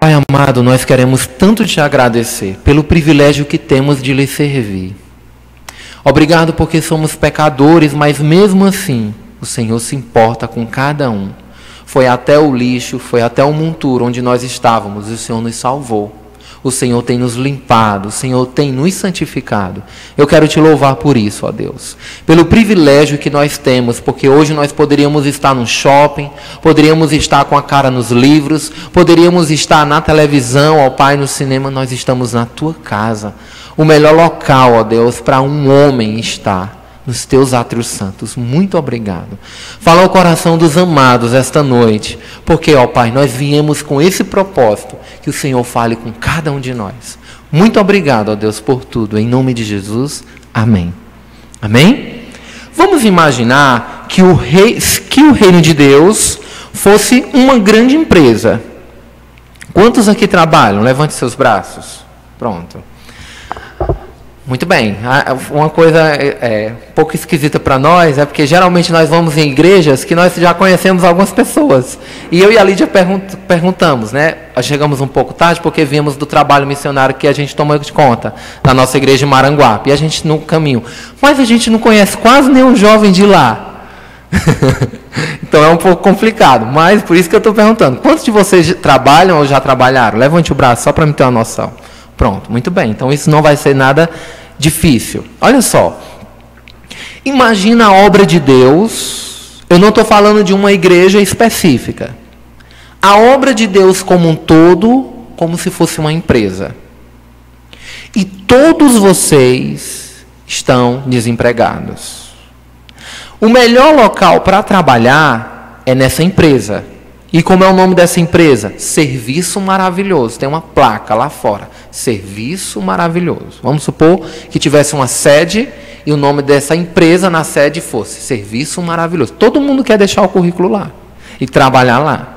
Pai amado, nós queremos tanto te agradecer pelo privilégio que temos de lhe servir. Obrigado porque somos pecadores, mas mesmo assim, o Senhor se importa com cada um. Foi até o lixo, foi até o monturo onde nós estávamos, e o Senhor nos salvou. O Senhor tem nos limpado, o Senhor tem nos santificado. Eu quero te louvar por isso, ó Deus. Pelo privilégio que nós temos, porque hoje nós poderíamos estar no shopping, poderíamos estar com a cara nos livros, poderíamos estar na televisão, ó Pai, no cinema, nós estamos na tua casa. O melhor local, ó Deus, para um homem estar nos teus átrios santos. Muito obrigado. Fala ao coração dos amados esta noite, porque, ó Pai, nós viemos com esse propósito, que o Senhor fale com cada um de nós. Muito obrigado, ó Deus, por tudo. Em nome de Jesus, amém. Amém? Vamos imaginar que o reino de Deus fosse uma grande empresa. Quantos aqui trabalham? Levante seus braços. Pronto. Muito bem, uma coisa um pouco esquisita para nós é porque geralmente nós vamos em igrejas que nós já conhecemos algumas pessoas. E eu e a Lídia perguntamos, né? Chegamos um pouco tarde porque viemos do trabalho missionário que a gente tomou de conta na nossa igreja em Maranguape. E a gente no caminho. Mas a gente não conhece quase nenhum jovem de lá. Então é um pouco complicado. Mas por isso que eu estou perguntando. Quantos de vocês trabalham ou já trabalharam? Levante o braço só para me ter uma noção. Pronto, muito bem. Então isso não vai ser nada difícil. Olha só. Imagina a obra de Deus. Eu não estou falando de uma igreja específica. A obra de Deus como um todo, como se fosse uma empresa. E todos vocês estão desempregados. O melhor local para trabalhar é nessa empresa. E como é o nome dessa empresa? Serviço Maravilhoso. Tem uma placa lá fora. Serviço Maravilhoso. Vamos supor que tivesse uma sede e o nome dessa empresa na sede fosse Serviço Maravilhoso. Todo mundo quer deixar o currículo lá e trabalhar lá.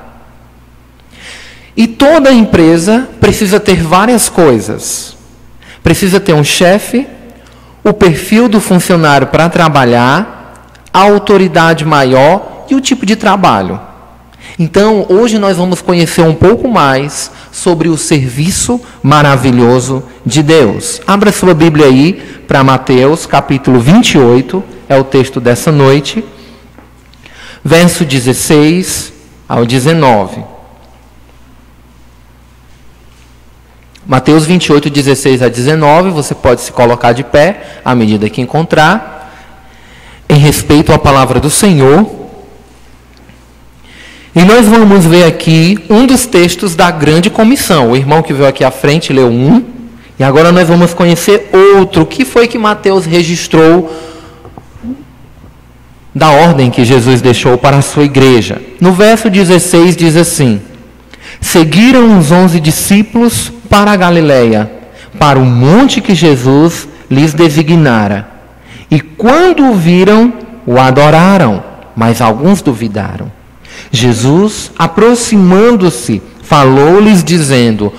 E toda empresa precisa ter várias coisas. Precisa ter um chefe, o perfil do funcionário para trabalhar, a autoridade maior e o tipo de trabalho. Então, hoje nós vamos conhecer um pouco mais sobre o serviço maravilhoso de Deus. Abra sua Bíblia aí para Mateus, capítulo 28, é o texto dessa noite, verso 16 ao 19. Mateus 28, 16 a 19, você pode se colocar de pé à medida que encontrar, em respeito à palavra do Senhor. E nós vamos ver aqui um dos textos da grande comissão. O irmão que veio aqui à frente leu um. E agora nós vamos conhecer outro. O que foi que Mateus registrou da ordem que Jesus deixou para a sua igreja? No verso 16 diz assim: seguiram os 11 discípulos para a Galileia, para o monte que Jesus lhes designara. E quando o viram, o adoraram, mas alguns duvidaram. Jesus, aproximando-se, falou-lhes dizendo: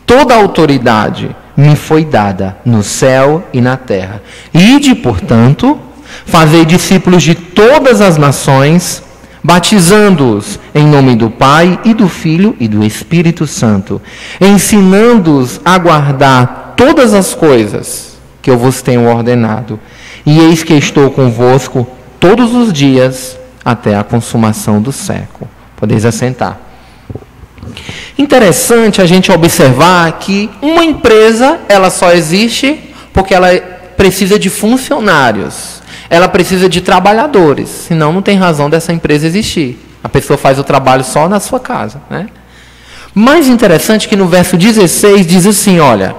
toda a autoridade me foi dada no céu e na terra. Ide, portanto, fazei discípulos de todas as nações, batizando-os em nome do Pai e do Filho e do Espírito Santo, ensinando-os a guardar todas as coisas que eu vos tenho ordenado. E eis que estou convosco todos os dias, até a consumação do século. Podeis assentar. Interessante a gente observar que uma empresa, ela só existe porque ela precisa de funcionários. Ela precisa de trabalhadores. Senão não tem razão dessa empresa existir. A pessoa faz o trabalho só na sua casa, né? Mais interessante que no verso 16 diz assim, olha: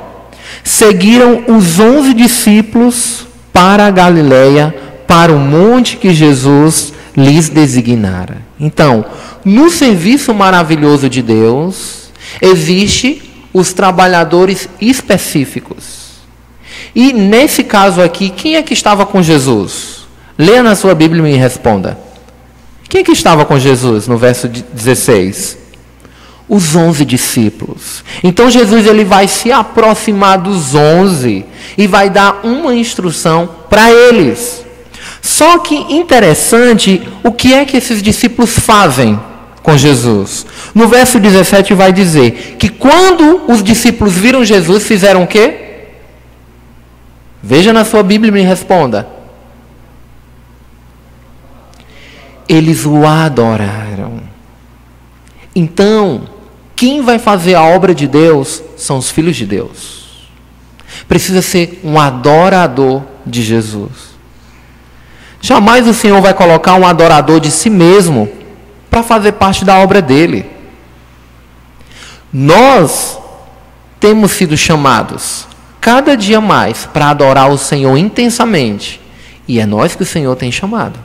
seguiram os 11 discípulos para a Galileia, para o monte que Jesus lhes designara. Então, no serviço maravilhoso de Deus, existe os trabalhadores específicos. E nesse caso aqui, quem é que estava com Jesus? Leia na sua Bíblia e me responda. Quem é que estava com Jesus no verso 16? Os 11 discípulos. Então Jesus ele vai se aproximar dos 11 e vai dar uma instrução para eles. Só que interessante, o que é que esses discípulos fazem com Jesus. No verso 17 vai dizer que quando os discípulos viram Jesus, fizeram o quê? Veja na sua Bíblia e me responda. Eles o adoraram. Então, quem vai fazer a obra de Deus são os filhos de Deus. Precisa ser um adorador de Jesus. Jamais o Senhor vai colocar um adorador de si mesmo para fazer parte da obra dele. Nós temos sido chamados cada dia mais para adorar o Senhor intensamente. E é nós que o Senhor tem chamado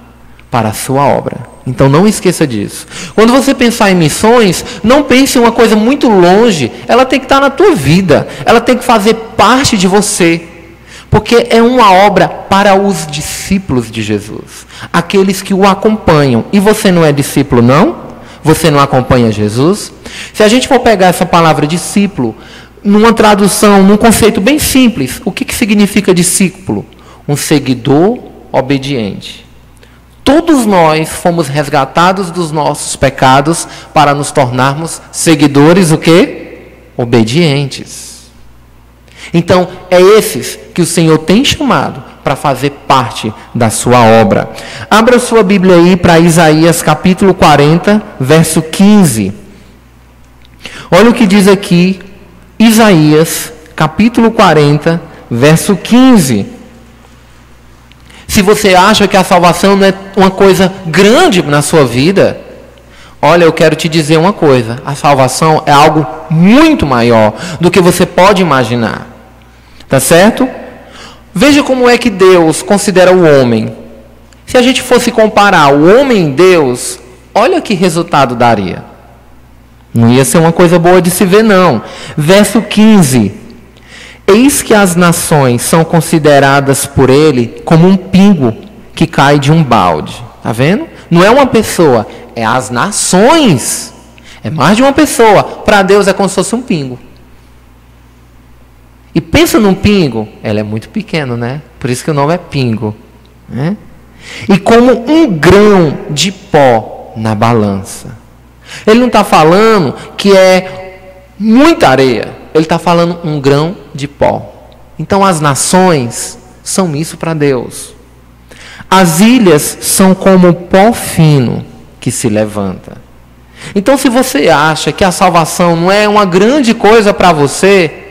para a sua obra. Então não esqueça disso. Quando você pensar em missões, não pense em uma coisa muito longe. Ela tem que estar na tua vida. Ela tem que fazer parte de você. Porque é uma obra para os discípulos de Jesus. Aqueles que o acompanham. E você não é discípulo, não? Você não acompanha Jesus? Se a gente for pegar essa palavra discípulo, numa tradução, num conceito bem simples, o que significa discípulo? Um seguidor obediente. Todos nós fomos resgatados dos nossos pecados para nos tornarmos seguidores, o quê? Obedientes. Então, é esses que o Senhor tem chamado para fazer parte da sua obra. Abra sua Bíblia aí para Isaías capítulo 40, verso 15. Olha o que diz aqui, Isaías capítulo 40, verso 15. Se você acha que a salvação não é uma coisa grande na sua vida, olha, eu quero te dizer uma coisa. A salvação é algo muito maior do que você pode imaginar. Tá certo? Veja como é que Deus considera o homem. Se a gente fosse comparar o homem e Deus, olha que resultado daria. Não ia ser uma coisa boa de se ver, não. Verso 15. Eis que as nações são consideradas por ele como um pingo que cai de um balde. Está vendo? Não é uma pessoa, é as nações. É mais de uma pessoa. Para Deus é como se fosse um pingo. E pensa num pingo, ela é muito pequena, né? Por isso que o nome é pingo. Né? E como um grão de pó na balança. Ele não está falando que é muita areia. Ele está falando um grão de pó. Então as nações são isso para Deus. As ilhas são como pó fino que se levanta. Então se você acha que a salvação não é uma grande coisa para você,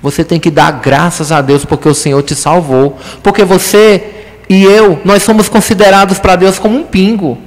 você tem que dar graças a Deus porque o Senhor te salvou. Porque você e eu, nós somos considerados para Deus como um pingo.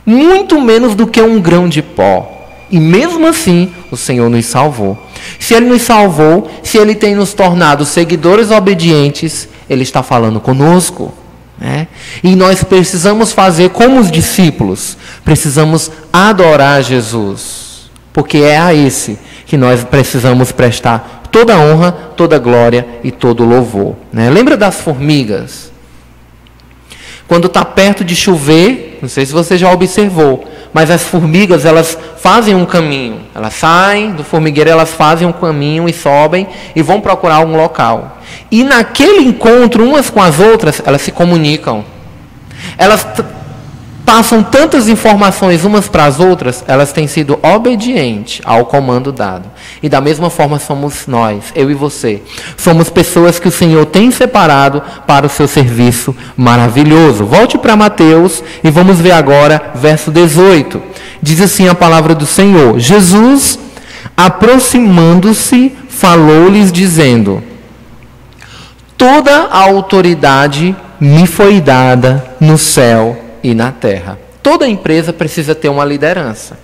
Muito menos do que um grão de pó. E mesmo assim, o Senhor nos salvou. Se Ele nos salvou, se Ele tem nos tornado seguidores obedientes, Ele está falando conosco. Né? E nós precisamos fazer como os discípulos. Precisamos adorar Jesus. Porque é a esse que nós precisamos prestar toda honra, toda glória e todo louvor. Né? Lembra das formigas? Quando está perto de chover, não sei se você já observou, mas as formigas, elas fazem um caminho. Elas saem do formigueiro, elas fazem um caminho e sobem e vão procurar um local. E naquele encontro, umas com as outras, elas se comunicam. Elas passam tantas informações umas para as outras, elas têm sido obedientes ao comando dado. E da mesma forma somos nós, eu e você. Somos pessoas que o Senhor tem separado para o seu serviço maravilhoso. Volte para Mateus e vamos ver agora verso 18. Diz assim a palavra do Senhor: Jesus, aproximando-se, falou-lhes dizendo: toda a autoridade me foi dada no céu e na terra. Toda empresa precisa ter uma liderança.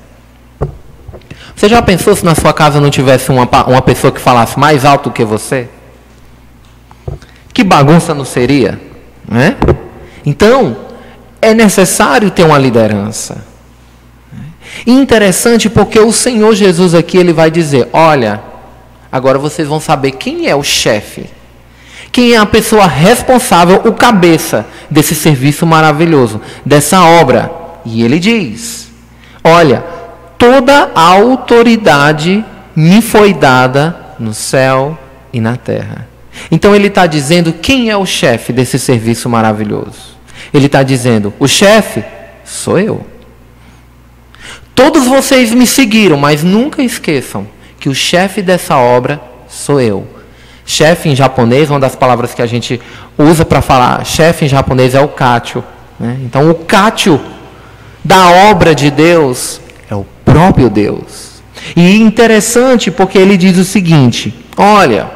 Você já pensou se na sua casa não tivesse uma pessoa que falasse mais alto que você? Que bagunça não seria? Né? Então, é necessário ter uma liderança. E interessante porque o Senhor Jesus aqui, Ele vai dizer: olha, agora vocês vão saber quem é o chefe. Quem é a pessoa responsável, o cabeça desse serviço maravilhoso, dessa obra. E ele diz: olha, toda a autoridade me foi dada no céu e na terra. Então ele está dizendo quem é o chefe desse serviço maravilhoso. Ele está dizendo: o chefe sou eu. Todos vocês me seguiram, mas nunca esqueçam que o chefe dessa obra sou eu. Chefe em japonês, uma das palavras que a gente usa para falar chefe em japonês é o kacho, né? Então o kacho da obra de Deus é o próprio Deus. E interessante porque ele diz o seguinte: olha,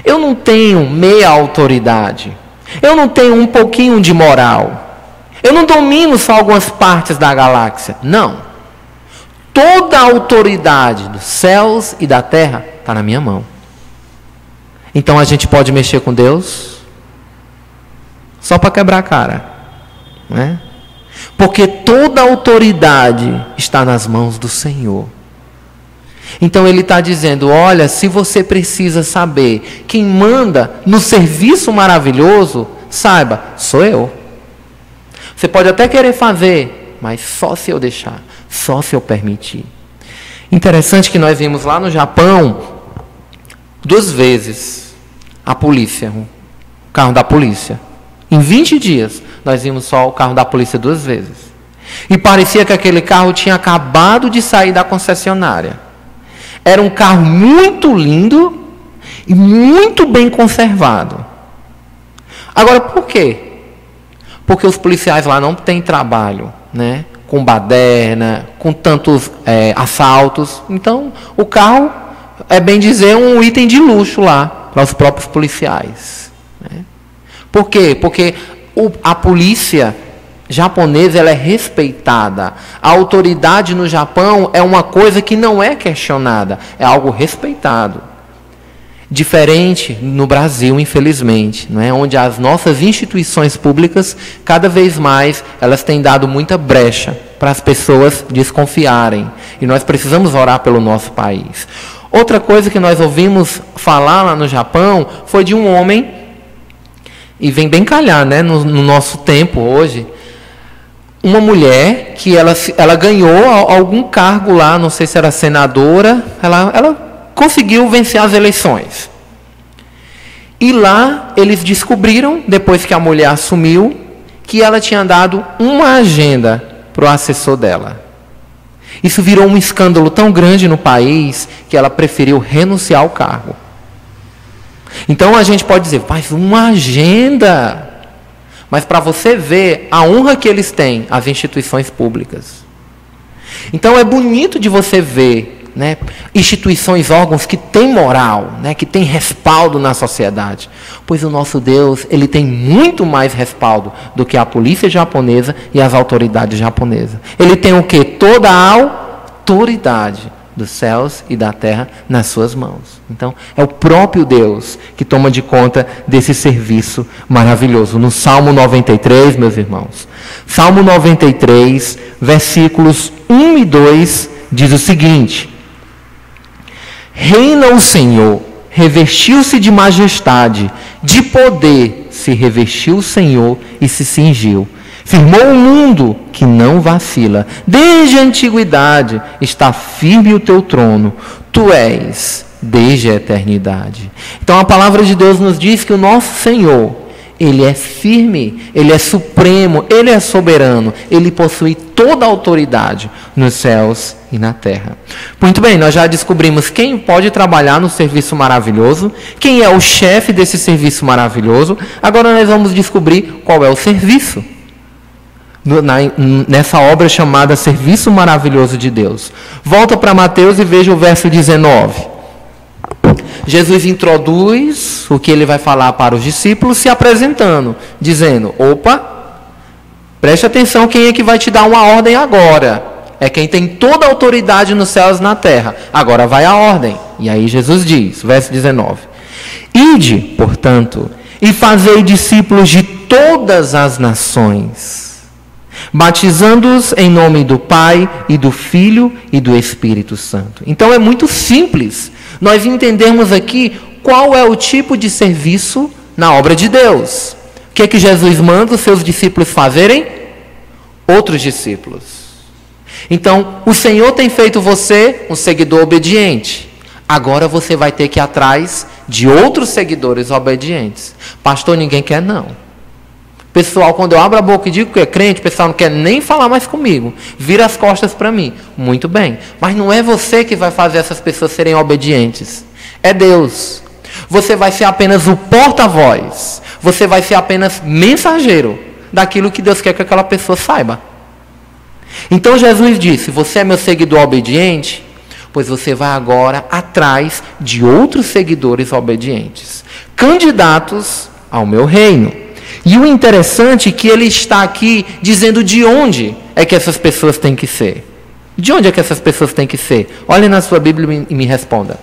eu não tenho meia autoridade, eu não tenho um pouquinho de moral, eu não domino só algumas partes da galáxia. Não. Toda a autoridade dos céus e da terra está na minha mão. Então a gente pode mexer com Deus só para quebrar a cara, né? Porque toda a autoridade está nas mãos do Senhor. Então ele está dizendo: olha, se você precisa saber quem manda no serviço maravilhoso, saiba, sou eu. Você pode até querer fazer, mas só se eu deixar, só se eu permitir. Interessante que nós vimos lá no Japão 2 vezes a polícia, o carro da polícia. Em 20 dias nós vimos só o carro da polícia 2 vezes. E parecia que aquele carro tinha acabado de sair da concessionária. Era um carro muito lindo e muito bem conservado. Agora, por quê? Porque os policiais lá não têm trabalho, né? Com baderna, com tantos assaltos. Então, o carro é, bem dizer, um item de luxo lá para os próprios policiais, né? Por quê? Porque a polícia japonesa ela é respeitada. A autoridade no Japão é uma coisa que não é questionada, é algo respeitado. Diferente no Brasil, infelizmente, não é? Onde as nossas instituições públicas, cada vez mais, elas têm dado muita brecha para as pessoas desconfiarem. E nós precisamos orar pelo nosso país. Outra coisa que nós ouvimos falar lá no Japão foi de um homem, e vem bem calhar, né, no nosso tempo hoje, uma mulher que ela ganhou algum cargo lá, não sei se era senadora, ela conseguiu vencer as eleições. E lá eles descobriram, depois que a mulher assumiu, que ela tinha dado uma agenda para o assessor dela. Isso virou um escândalo tão grande no país que ela preferiu renunciar ao cargo. Então a gente pode dizer, mas uma agenda. Mas para você ver a honra que eles têm, as instituições públicas. Então é bonito de você ver, né, instituições, órgãos que têm moral, né, que têm respaldo na sociedade. Pois o nosso Deus, ele tem muito mais respaldo do que a polícia japonesa e as autoridades japonesas. Ele tem o quê? Toda a autoridade dos céus e da terra nas suas mãos. Então, é o próprio Deus que toma de conta desse serviço maravilhoso. No Salmo 93, meus irmãos, Salmo 93, versículos 1 e 2, diz o seguinte: reina o Senhor, revestiu-se de majestade, de poder se revestiu o Senhor e se cingiu. Firmou o mundo que não vacila. Desde a antiguidade está firme o teu trono. Tu és desde a eternidade. Então a palavra de Deus nos diz que o nosso Senhor, ele é firme, ele é supremo, ele é soberano. Ele possui toda a autoridade nos céus e na terra. Muito bem, nós já descobrimos quem pode trabalhar no serviço maravilhoso, quem é o chefe desse serviço maravilhoso. Agora nós vamos descobrir qual é o serviço nessa obra chamada Serviço Maravilhoso de Deus. Volta para Mateus e veja o verso 19. Jesus introduz o que ele vai falar para os discípulos, se apresentando, dizendo: opa, preste atenção, quem é que vai te dar uma ordem agora? É quem tem toda a autoridade nos céus e na terra. Agora vai a ordem. E aí Jesus diz, verso 19: ide, portanto, e fazei discípulos de todas as nações, batizando-os em nome do Pai e do Filho e do Espírito Santo. Então é muito simples nós entendermos aqui qual é o tipo de serviço na obra de Deus. O que é que Jesus manda os seus discípulos fazerem? Outros discípulos. Então, o Senhor tem feito você um seguidor obediente. Agora você vai ter que ir atrás de outros seguidores obedientes. Pastor, ninguém quer não. Pessoal, quando eu abro a boca e digo que é crente, o pessoal não quer nem falar mais comigo. Vira as costas para mim. Muito bem. Mas não é você que vai fazer essas pessoas serem obedientes. É Deus. Você vai ser apenas o porta-voz. Você vai ser apenas mensageiro daquilo que Deus quer que aquela pessoa saiba. Então Jesus disse: você é meu seguidor obediente? Pois você vai agora atrás de outros seguidores obedientes, candidatos ao meu reino. E o interessante é que ele está aqui dizendo de onde é que essas pessoas têm que ser. De onde é que essas pessoas têm que ser? Olhe na sua Bíblia e me responda.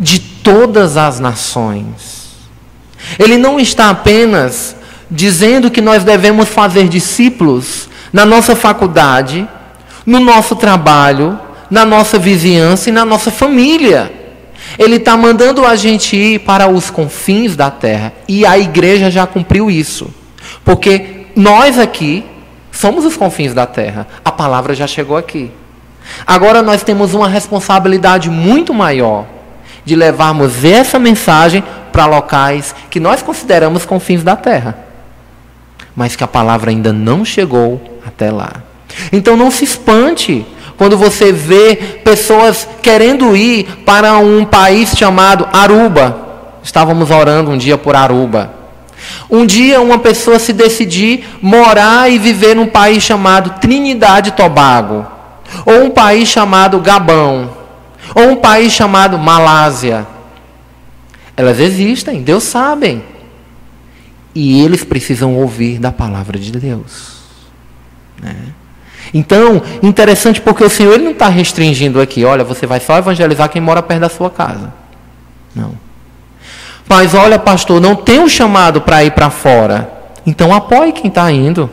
De todas as nações. Ele não está apenas dizendo que nós devemos fazer discípulos na nossa faculdade, no nosso trabalho, na nossa vizinhança e na nossa família. Ele está mandando a gente ir para os confins da terra. E a igreja já cumpriu isso. Porque nós aqui somos os confins da terra. A palavra já chegou aqui. Agora nós temos uma responsabilidade muito maior de levarmos essa mensagem para locais que nós consideramos confins da terra, mas que a palavra ainda não chegou até lá. Então não se espante quando você vê pessoas querendo ir para um país chamado Aruba. Estávamos orando um dia por Aruba. Um dia uma pessoa se decidir morar e viver num país chamado Trinidade e Tobago, ou um país chamado Gabão, ou um país chamado Malásia. Elas existem, Deus sabe. E eles precisam ouvir da palavra de Deus, né? Então, interessante porque o Senhor ele não está restringindo aqui. Olha, você vai só evangelizar quem mora perto da sua casa. Não. Mas olha, pastor, não tem um chamado para ir para fora. Então apoie quem está indo.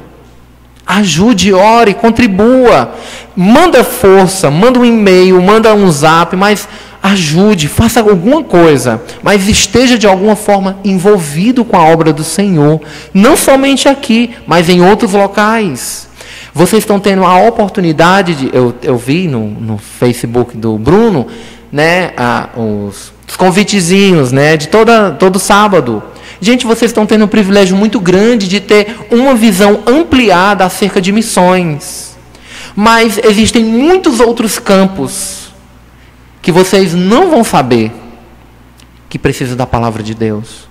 Ajude, ore, contribua. Manda força, manda um e-mail, manda um zap, mas ajude, faça alguma coisa. Mas esteja de alguma forma envolvido com a obra do Senhor. Não somente aqui, mas em outros locais. Vocês estão tendo a oportunidade de... Eu vi no Facebook do Bruno, né, os convitezinhos, né, de todo sábado. Gente, vocês estão tendo um privilégio muito grande de ter uma visão ampliada acerca de missões. Mas existem muitos outros campos que vocês não vão saber que precisam da palavra de Deus.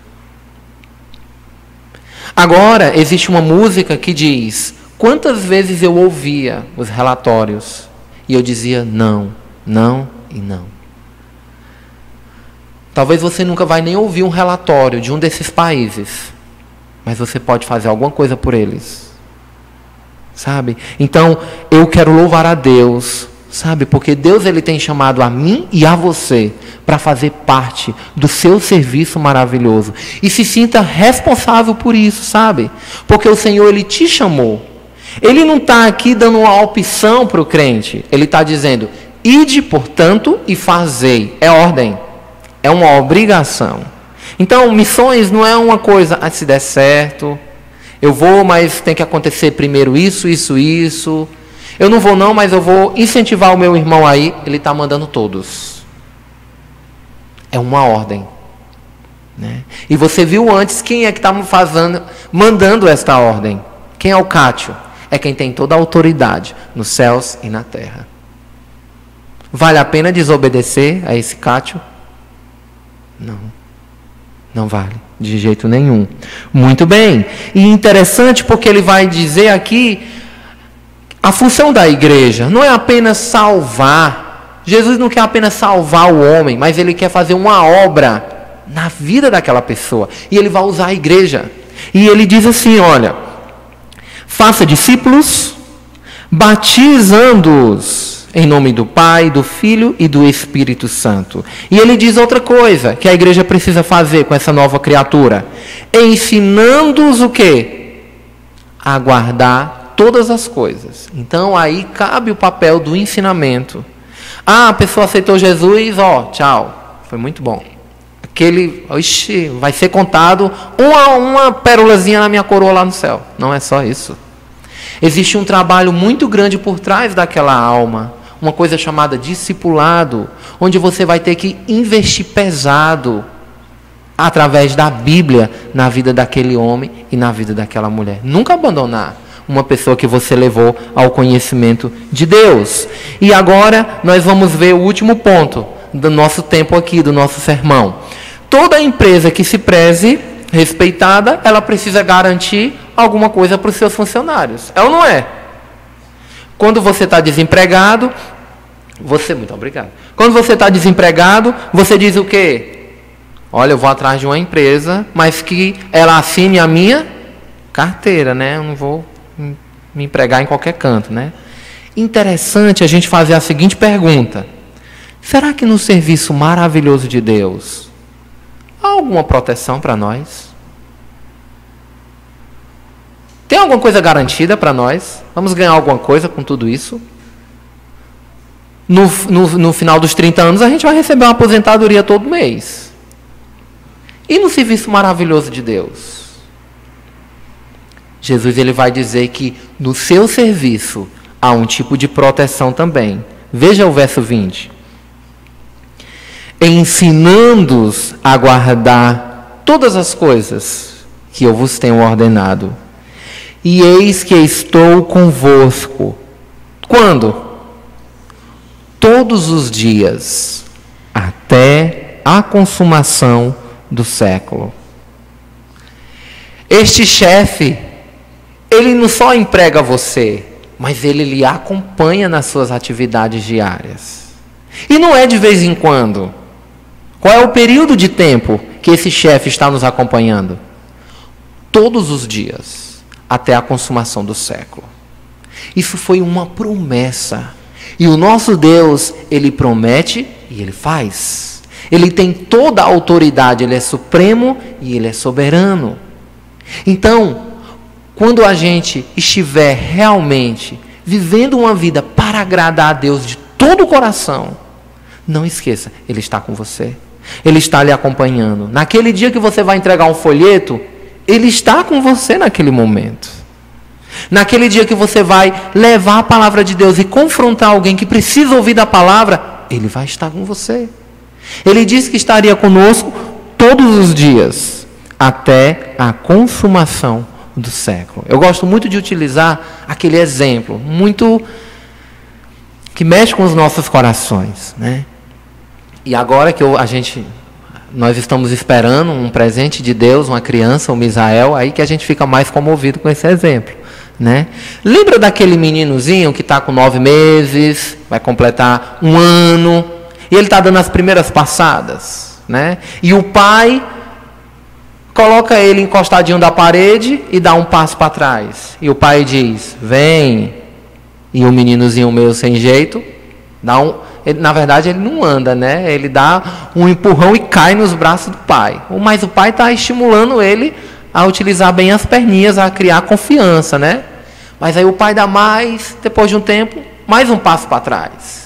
Agora, existe uma música que diz... Quantas vezes eu ouvia os relatórios e eu dizia não, não e não. Talvez você nunca vai nem ouvir um relatório de um desses países, mas você pode fazer alguma coisa por eles, sabe? Então, eu quero louvar a Deus, sabe? Porque Deus ele tem chamado a mim e a você para fazer parte do seu serviço maravilhoso. E se sinta responsável por isso, sabe? Porque o Senhor ele te chamou. Ele não está aqui dando uma opção para o crente. Ele está dizendo, ide, portanto, e fazei. É ordem. É uma obrigação. Então, missões não é uma coisa, se der certo, eu vou, mas tem que acontecer primeiro isso, isso, isso. Eu não vou não, mas eu vou incentivar o meu irmão aí. Ele está mandando todos. É uma ordem, né? E você viu antes quem é que está mandando esta ordem. Quem é o Cátio? É quem tem toda a autoridade nos céus e na terra. Vale a pena desobedecer a esse Cátio? Não. Não vale, de jeito nenhum. Muito bem. E interessante porque ele vai dizer aqui, a função da igreja não é apenas salvar. Jesus não quer apenas salvar o homem, mas ele quer fazer uma obra na vida daquela pessoa. E ele vai usar a igreja. E ele diz assim, olha... Faça discípulos, batizando-os em nome do Pai, do Filho e do Espírito Santo. E ele diz outra coisa que a igreja precisa fazer com essa nova criatura. Ensinando-os o quê? A guardar todas as coisas. Então aí cabe o papel do ensinamento. Ah, a pessoa aceitou Jesus, tchau, foi muito bom. Vai ser contado uma pérolazinha na minha coroa lá no céu. Não é só isso. Existe um trabalho muito grande por trás daquela alma. Uma coisa chamada discipulado. Onde você vai ter que investir pesado. através da Bíblia, na vida daquele homem e na vida daquela mulher. Nunca abandonar uma pessoa que você levou ao conhecimento de Deus. E agora nós vamos ver o último ponto do nosso tempo aqui, do nosso sermão. Toda empresa que se preze respeitada, ela precisa garantir alguma coisa para os seus funcionários. É ou não é? Quando você está desempregado, muito obrigado. Quando você está desempregado, você diz o quê? Olha, eu vou atrás de uma empresa, mas que ela assine a minha carteira, né? Eu não vou me empregar em qualquer canto, né? Interessante a gente fazer a seguinte pergunta: será que no serviço maravilhoso de Deus há alguma proteção para nós? Tem alguma coisa garantida para nós? Vamos ganhar alguma coisa com tudo isso? No final dos 30 anos, a gente vai receber uma aposentadoria todo mês. E no serviço maravilhoso de Deus? Jesus ele vai dizer que no seu serviço há um tipo de proteção também. Veja o verso 20. Ensinando-os a guardar todas as coisas que eu vos tenho ordenado. E eis que estou convosco. Quando? Todos os dias, até a consumação do século. Este chefe, ele não só emprega você, mas ele lhe acompanha nas suas atividades diárias. E não é de vez em quando. Qual é o período de tempo que esse chefe está nos acompanhando? Todos os dias, até a consumação do século. Isso foi uma promessa. E o nosso Deus, ele promete e ele faz. Ele tem toda a autoridade, ele é supremo e ele é soberano. Então, quando a gente estiver realmente vivendo uma vida para agradar a Deus de todo o coração, não esqueça, ele está com você. Ele está lhe acompanhando. Naquele dia que você vai entregar um folheto, ele está com você naquele momento. Naquele dia que você vai levar a palavra de Deus e confrontar alguém que precisa ouvir da palavra, ele vai estar com você. Ele disse que estaria conosco todos os dias, até a consumação do século. Eu gosto muito de utilizar aquele exemplo, muito que mexe com os nossos corações, né? E agora que nós estamos esperando um presente de Deus, uma criança, um Misael, aí que a gente fica mais comovido com esse exemplo, né? Lembra daquele meninozinho que está com 9 meses, vai completar 1 ano, e ele está dando as primeiras passadas, né? E o pai coloca ele encostadinho da parede e dá um passo para trás. E o pai diz, vem. E o meninozinho meio sem jeito, na verdade ele não anda, né? Ele dá um empurrão e cai nos braços do pai. Mas o pai está estimulando ele a utilizar bem as perninhas, a criar confiança, né? Mas aí o pai dá depois de um tempo, mais um passo para trás.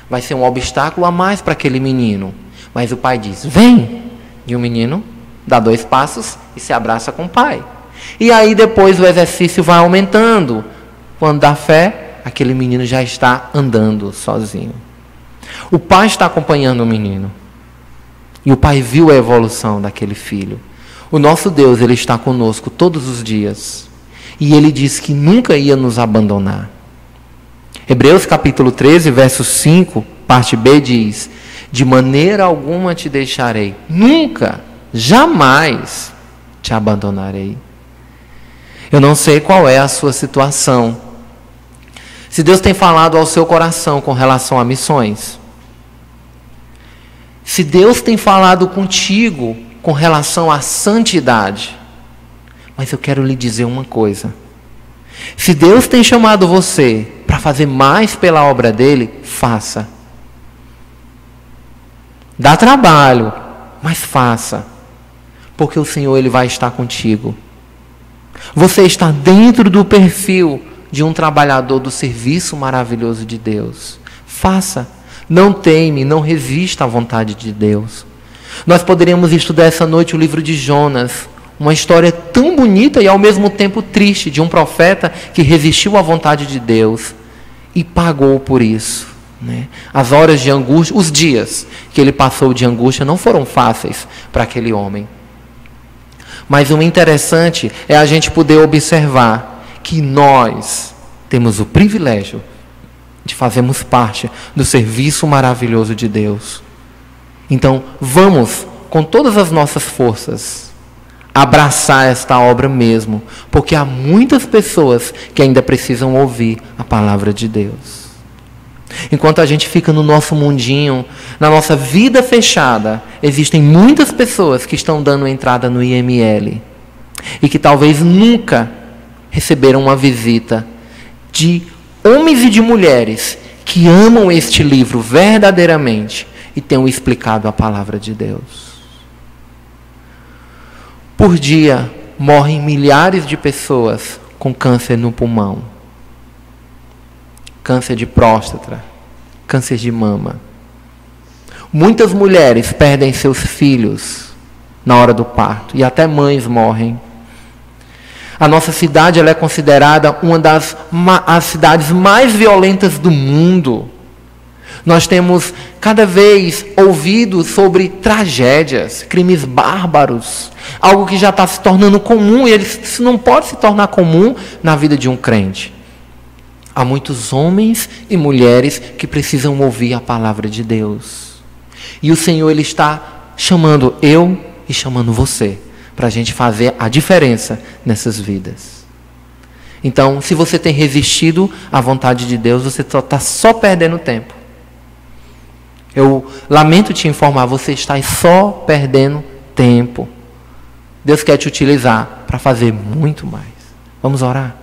Vai ser um obstáculo a mais para aquele menino. Mas o pai diz, vem. E o menino dá 2 passos e se abraça com o pai. E aí depois o exercício vai aumentando. Quando dá fé, aquele menino já está andando sozinho. O pai está acompanhando o menino. E o pai viu a evolução daquele filho. O nosso Deus, ele está conosco todos os dias. E ele disse que nunca ia nos abandonar. Hebreus capítulo 13, verso 5, parte B diz, de maneira alguma te deixarei, nunca, jamais te abandonarei. Eu não sei qual é a sua situação. Se Deus tem falado ao seu coração com relação a missões, se Deus tem falado contigo com relação à santidade, mas eu quero lhe dizer uma coisa. Se Deus tem chamado você para fazer mais pela obra dele, faça. Dá trabalho, mas faça. Porque o Senhor ele vai estar contigo. Você está dentro do perfil de um trabalhador do serviço maravilhoso de Deus. Faça. Não teme, não resista à vontade de Deus. Nós poderíamos estudar essa noite o livro de Jonas. Uma história tão bonita e ao mesmo tempo triste de um profeta que resistiu à vontade de Deus e pagou por isso, né? As horas de angústia, os dias que ele passou de angústia não foram fáceis para aquele homem. Mas o interessante é a gente poder observar que nós temos o privilégio de fazermos parte do serviço maravilhoso de Deus. Então, vamos, com todas as nossas forças, abraçar esta obra mesmo, porque há muitas pessoas que ainda precisam ouvir a palavra de Deus. Enquanto a gente fica no nosso mundinho, na nossa vida fechada, existem muitas pessoas que estão dando entrada no IML e que talvez nunca receberam uma visita de homens e de mulheres que amam este livro verdadeiramente e tenham explicado a palavra de Deus. Por dia, morrem milhares de pessoas com câncer no pulmão, câncer de próstata, câncer de mama. Muitas mulheres perdem seus filhos na hora do parto e até mães morrem. A nossa cidade ela é considerada uma das as cidades mais violentas do mundo. Nós temos cada vez ouvido sobre tragédias, crimes bárbaros, algo que já está se tornando comum, e isso não pode se tornar comum na vida de um crente. Há muitos homens e mulheres que precisam ouvir a palavra de Deus. E o Senhor ele está chamando eu e chamando você, para a gente fazer a diferença nessas vidas. Então, se você tem resistido à vontade de Deus, você está só perdendo tempo. Eu lamento te informar, você está só perdendo tempo. Deus quer te utilizar para fazer muito mais. Vamos orar?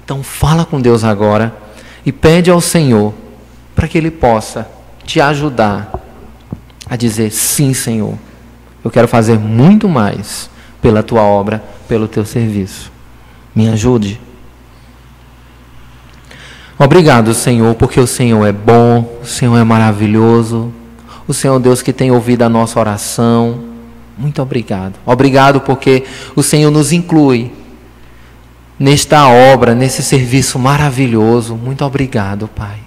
Então fala com Deus agora e pede ao Senhor para que Ele possa te ajudar a dizer: sim, Senhor, eu quero fazer muito mais pela Tua obra, pelo Teu serviço. Me ajude. Obrigado, Senhor, porque o Senhor é bom, o Senhor é maravilhoso, o Senhor é o Deus que tem ouvido a nossa oração. Muito obrigado. Obrigado porque o Senhor nos inclui nesta obra, nesse serviço maravilhoso. Muito obrigado, Pai.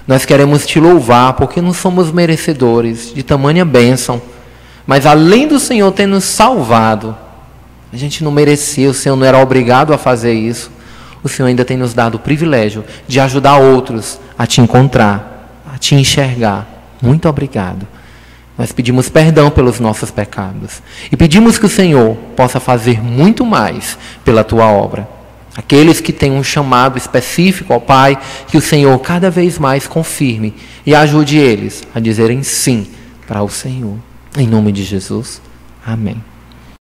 Nós queremos Te louvar porque não somos merecedores de tamanha bênção, mas além do Senhor ter nos salvado, a gente não merecia, o Senhor não era obrigado a fazer isso. O Senhor ainda tem nos dado o privilégio de ajudar outros a Te encontrar, a Te enxergar. Muito obrigado. Nós pedimos perdão pelos nossos pecados e pedimos que o Senhor possa fazer muito mais pela Tua obra. Aqueles que têm um chamado específico, ó Pai, que o Senhor cada vez mais confirme e ajude eles a dizerem sim para o Senhor. Em nome de Jesus. Amém.